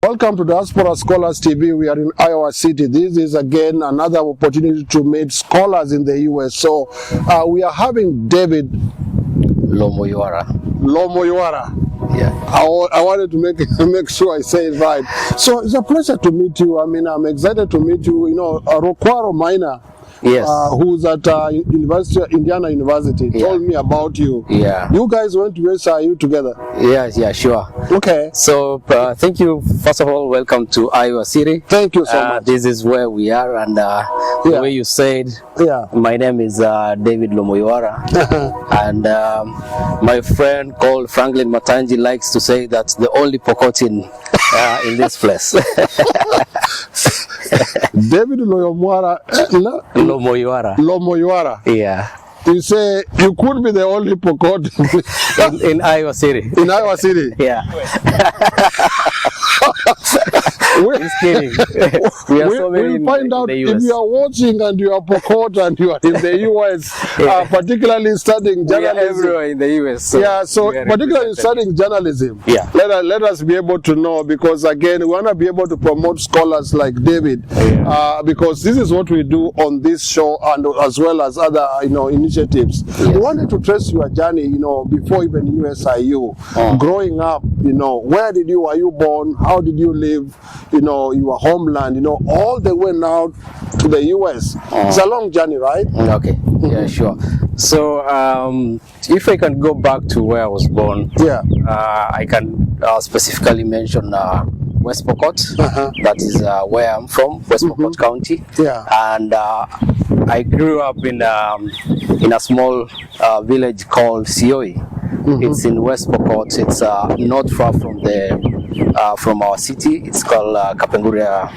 Welcome to Diaspora Scholars TV. We are in Iowa City. This is again another opportunity to meet scholars in the US. So we are having David Lomoywara. Yeah. I wanted to make sure I say it right. So it's a pleasure to meet you. I mean, I'm excited to meet you. You know, Rokwaro Minor. Yes. Who's at Indiana University told me about you. Yeah. You guys went to SIU together. Yes, yeah, sure. Okay. So thank you. First of all, welcome to Iowa City. Thank you so much. This is where we are, and the way you said, my name is David Lomoywara, and my friend called Franklin Matanji likes to say that's the only Pokotin in this place. David Lomoywara. Lomoywara. Yeah. You say you could be the only Pokot in Iowa City. In Iowa City. Yeah. Just kidding. We'll find out if you are watching and you are Pokot and you are in the US, particularly studying journalism. We are everywhere in the US. So particularly studying journalism. Yeah. Let us be able to know, because again, we want to be able to promote scholars like David, because this is what we do on this show, and as well as other initiatives. Yes. We wanted to trace your journey, before even USIU, growing up. Where were you born? How did you live? Your homeland. All the way now to the US. It's a long journey, right? Okay. Yeah, sure. So if I can go back to where I was born, I can specifically mention West Pokot. That is where I'm from, West Pokot County. Yeah. And I grew up in a small village called Sioi. It's in West Pokot. It's not far from our city. It's called Kapenguria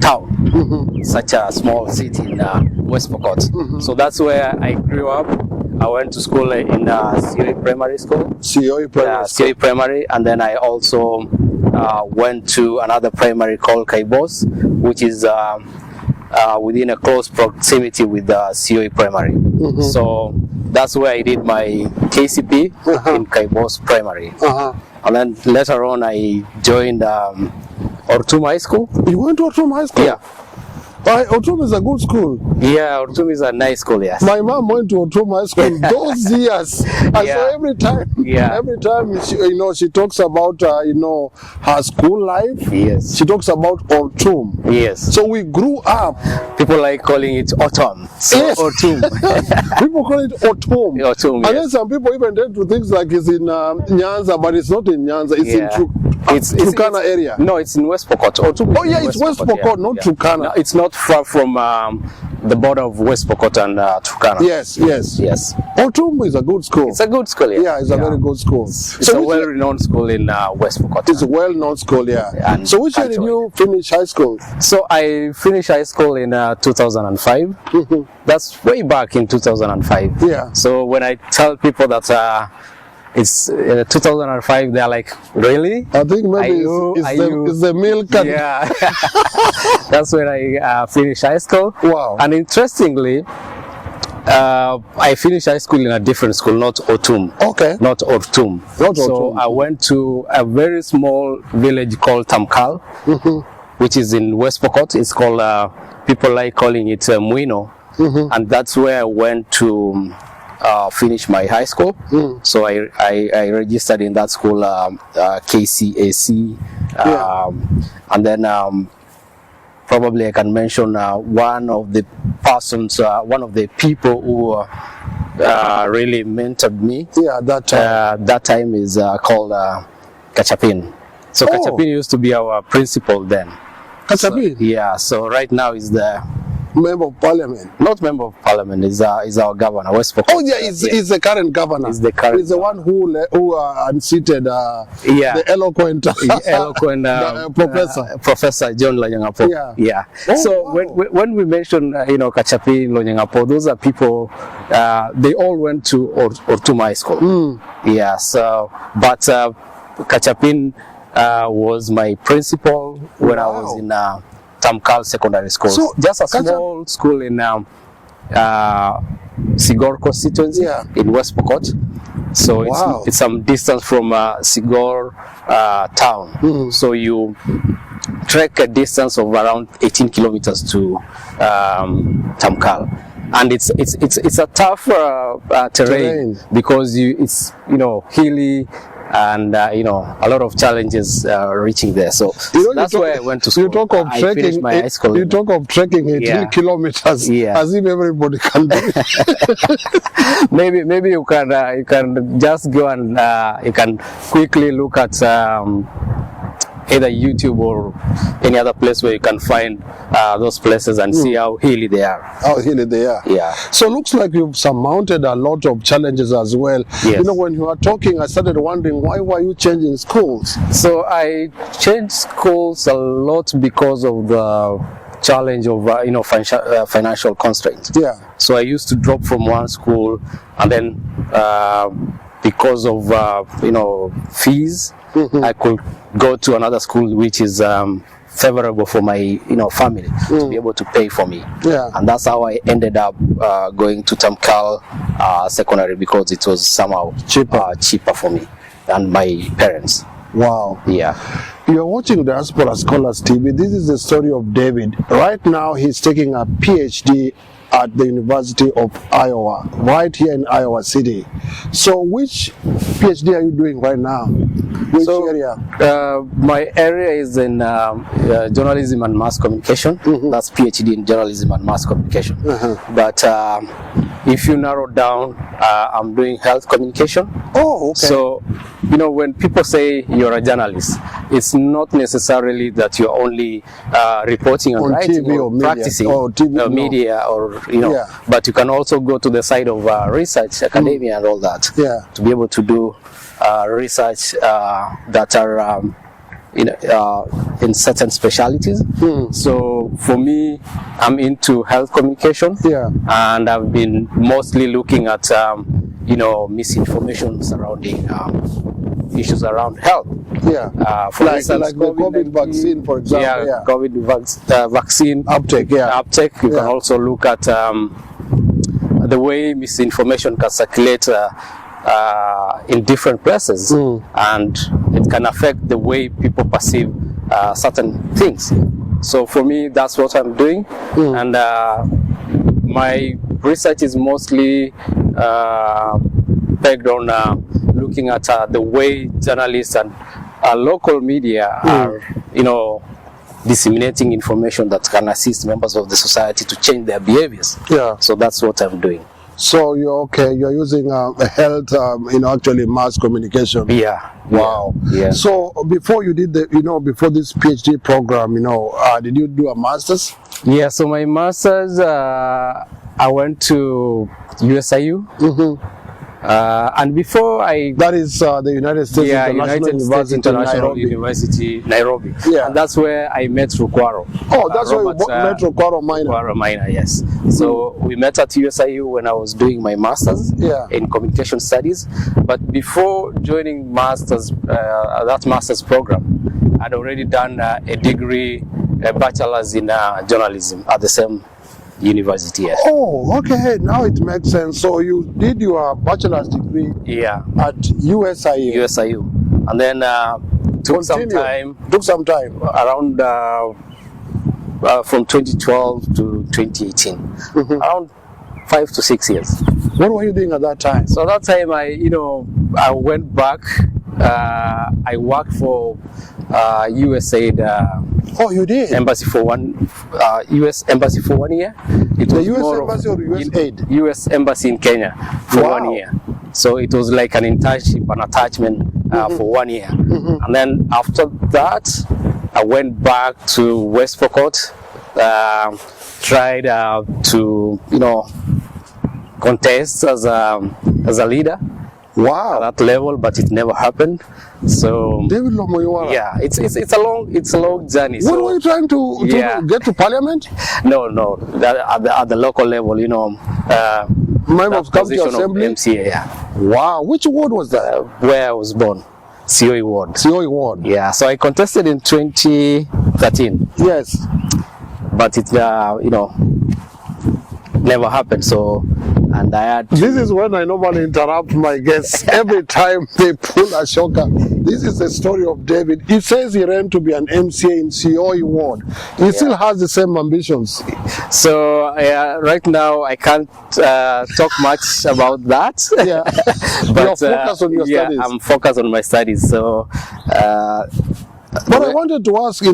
town. Such a small city in West Pokot. So that's where I grew up. I went to school in Sioi Primary School. Sioi Primary, and then I also went to another primary called Kaibos, which is within a close proximity with Sioi Primary. So that's where I did my KCP in Kaibos Primary. And then later on I joined Ortum High School. You went to Ortum High School? Yeah. Ortum is a good school. Yeah, Ortum is a nice school, yes. My mom went to Ortum High School those years. And so every time she talks about her school life, yes, she talks about Ortum. Yes. So we grew up. People like calling it Autumn. So yes. Ortum. People call it Ortum. Ortum, and then some people even tend to think like it's in Nyanza, but it's not in Nyanza, it's in Turkana area. No, it's in West Pokot. Ortum. Oh yeah, it's West Pokot, not Turkana. No, it's not far from the border of West Pokot and Turkana. Yes. Ortum is a good school. It's a good school, yeah. Yeah, it's a very good school. It's a well-renowned school in West Pokot. It's a well-known school, yeah. So which year did you finish high school? So I finished high school in 2005. That's way back in 2005. Yeah. So when I tell people that it's 2005, they're like, really? I think maybe it's the milk. Yeah. That's when I finished high school. Wow. And interestingly, I finished high school in a different school, not Ortum. Okay. Not Ortum. So I went to a very small village called TamKal, which is in West Pokot. It's called, people like calling it Muino. And that's where I went to finish my high school. So I registered in that school, KCAC. And then probably I can mention one of the persons, one of the people who really mentored me. Yeah, that time is called Kachapin. So Kachapin used to be our principal then. Kachapin? So, so right now is the Member of Parliament. Not Member of Parliament, is our governor, West Pokot. Oh yeah, he's the current governor. He's the current. He's the one who unseated the eloquent Professor John Lonyangapo. Yeah. Oh, so wow. when we mention Kachapin, Lonyangapo, those are people. They all went to Ortum High School. Yeah. So, but Kachapin was my principal when I was in TamKal Secondary School. So just a small school in Sigor constituency in West Pokot. So Wow. it's some distance from Sigor town. So you trek a distance of around 18 kilometers to TamKal. And it's a tough terrain because it's hilly, and a lot of challenges reaching there. So that's where I went to school. You talk of trekking. You talk of trekking 18 kilometers, as if everybody can do it. maybe you can just go and you can quickly look at either YouTube or any other place where you can find those places and see how hilly they are. How hilly they are. Yeah. So looks like you've surmounted a lot of challenges as well. Yes. When you were talking, I started wondering, why were you changing schools? So I changed schools a lot because of the challenge of financial constraints. Yeah. So I used to drop from one school, and then because of fees, I could go to another school which is favorable for my family to be able to pay for me. Yeah. And that's how I ended up going to TamKal secondary, because it was somehow cheaper for me and my parents. Wow. Yeah. You're watching Diaspora Scholars TV. This is the story of David. Right now, he's taking a PhD at the University of Iowa, right here in Iowa City. So which PhD are you doing right now? Which area? My area is in journalism and mass communication. That's PhD in journalism and mass communication. But if you narrow down, I'm doing health communication. Oh, okay. So, when people say you're a journalist, it's not necessarily that you're only reporting and writing TV or media. practicing media or but you can also go to the side of research, academia, and all that to be able to do research that are in certain specialties. So for me, I'm into health communication, and I've been mostly looking at misinformation surrounding issues around health. For instance, like the COVID vaccine, for example. COVID vaccine uptake. You can also look at the way misinformation can circulate in different places, and it can affect the way people perceive certain things. So for me, that's what I'm doing, and my research is mostly pegged on looking at the way journalists and local media are, disseminating information that can assist members of the society to change their behaviors. So that's what I'm doing. So you're using health, actually mass communication. Wow. So before you did before this PhD program, did you do a master's? So my master's, I went to USIU. And before that is the United States International University, Nairobi. And that's where I met Rukwaro. Oh, that's where you met Rukwaro Minor. Rukwaro Minor, yes. So we met at USIU when I was doing my master's in communication studies. But before joining that master's program, I'd already done a degree, a bachelor's in journalism at the same university. Oh, okay. Now it makes sense. So you did your bachelor's degree at USIU. And then took some time around from 2012 to 2018, around 5 to 6 years. What were you doing at that time? So that time I went back. I worked for USAID. Oh, you did? Embassy for U.S. Embassy for 1 year. It was the U.S. Embassy or USAID? U.S. Embassy in Kenya for 1 year. So it was like an internship, an attachment for 1 year. And then after that, I went back to West Pokot, tried to contest as a leader. Wow, at that level, but it never happened. So David Lomoywara. Yeah, it's a long journey. What were you trying to get to Parliament? No, at the local level, Member of County Assembly. MCA, yeah. Wow, which ward was that? Where I was born, COE ward. COE ward. Yeah, so I contested in 2013. Yes, but it never happened. So and I had to... This is when I normally interrupt my guests every time they pull a shocker. This is the story of David. He says he ran to be an MCA in COE ward. He still has the same ambitions. So right now I can't talk much about that. Yeah, but you're focused on your studies. I'm focused on my studies. So. But I wanted to ask,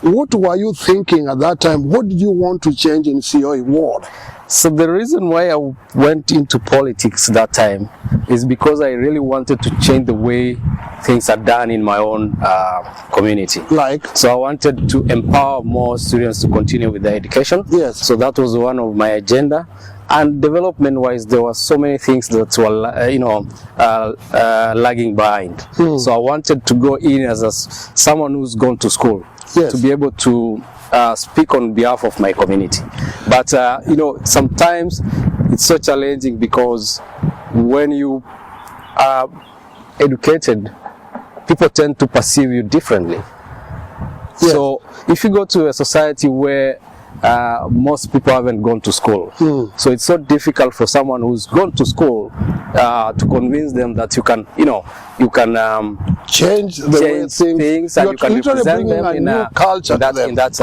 what were you thinking at that time? What did you want to change in COE ward? So the reason why I went into politics that time is because I really wanted to change the way things are done in my own community. Like? So I wanted to empower more students to continue with their education. Yes. So that was one of my agenda. And development-wise, there were so many things that were, lagging behind. So I wanted to go in as someone who's gone to school, to be able to speak on behalf of my community. But sometimes it's so challenging because when you are educated, people tend to perceive you differently. Yes. So if you go to a society where most people haven't gone to school, so it's so difficult for someone who's gone to school to convince them that you can change the way things and you can represent them in a culture in that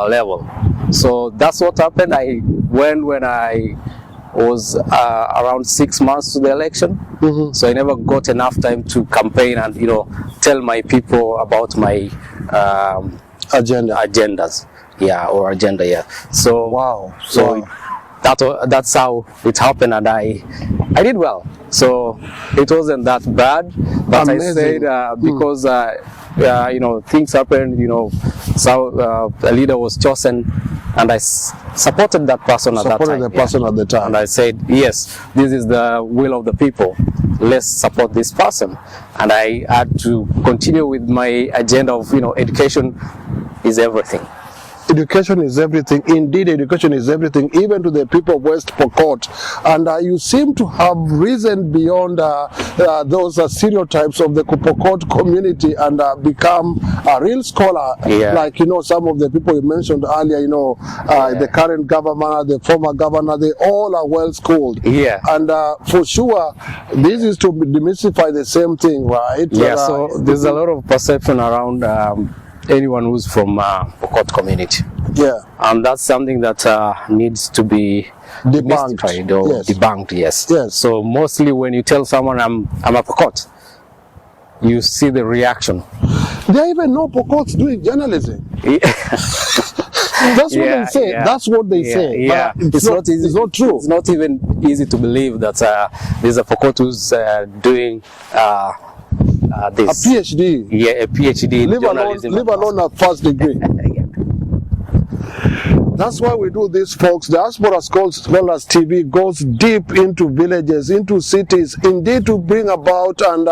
level. So that's what happened. When I was around 6 months to the election, so I never got enough time to campaign and tell my people about my agendas. So wow. So that's how it happened, and I did well. So it wasn't that bad, but amazing. I said because things happened. So a leader was chosen, and I supported that person at the time. And I said, yes, this is the will of the people. Let's support this person. And I had to continue with my agenda of education is everything. Education is everything. Indeed, education is everything, even to the people of West Pokot. And you seem to have risen beyond those stereotypes of the Pokot community and become a real scholar. Like, some of the people you mentioned earlier, the current governor, the former governor, they all are well schooled. And for sure, this is to demystify the same thing, right? So there's a lot of perception around anyone who's from Pokot community. And that's something that needs to be demystified or debunked. Yes. So mostly when you tell someone I'm a Pokot, you see the reaction. There are even no Pokots doing journalism. That's what they say. That's what they say. But it's not easy. It's not true. It's not even easy to believe that there's a Pokot who's doing this. A PhD. A PhD in journalism. Leave alone a first degree. That's why we do this, folks. Diaspora Scholars TV goes deep into villages, into cities, indeed to bring about and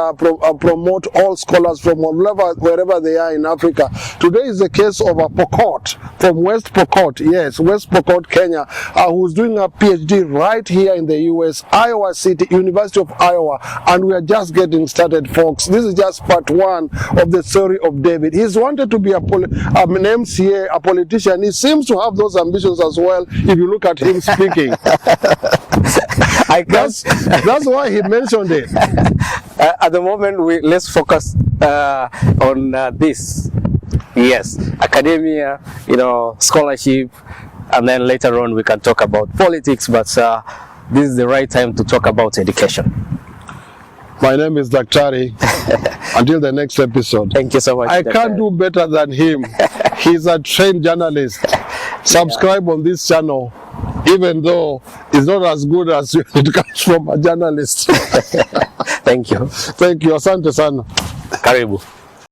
promote all scholars from wherever they are in Africa. Today is the case of a Pokot from West Pokot, West Pokot, Kenya, who's doing a PhD right here in the US, Iowa City, University of Iowa, and we are just getting started, folks. This is just part one of the story of David. He's wanted to be an MCA, a politician. He seems to have those ambitions as well, if you look at him speaking. That's why he mentioned it. At the moment, let's focus on this. Yes, academia, scholarship, and then later on we can talk about politics, but this is the right time to talk about education. My name is Daktari. Until the next episode. Thank you so much. I can't do better than him. He's a trained journalist. Subscribe on this channel, even though it's not as good as it comes from a journalist. Thank you. Thank you. Asante sana. Karibu.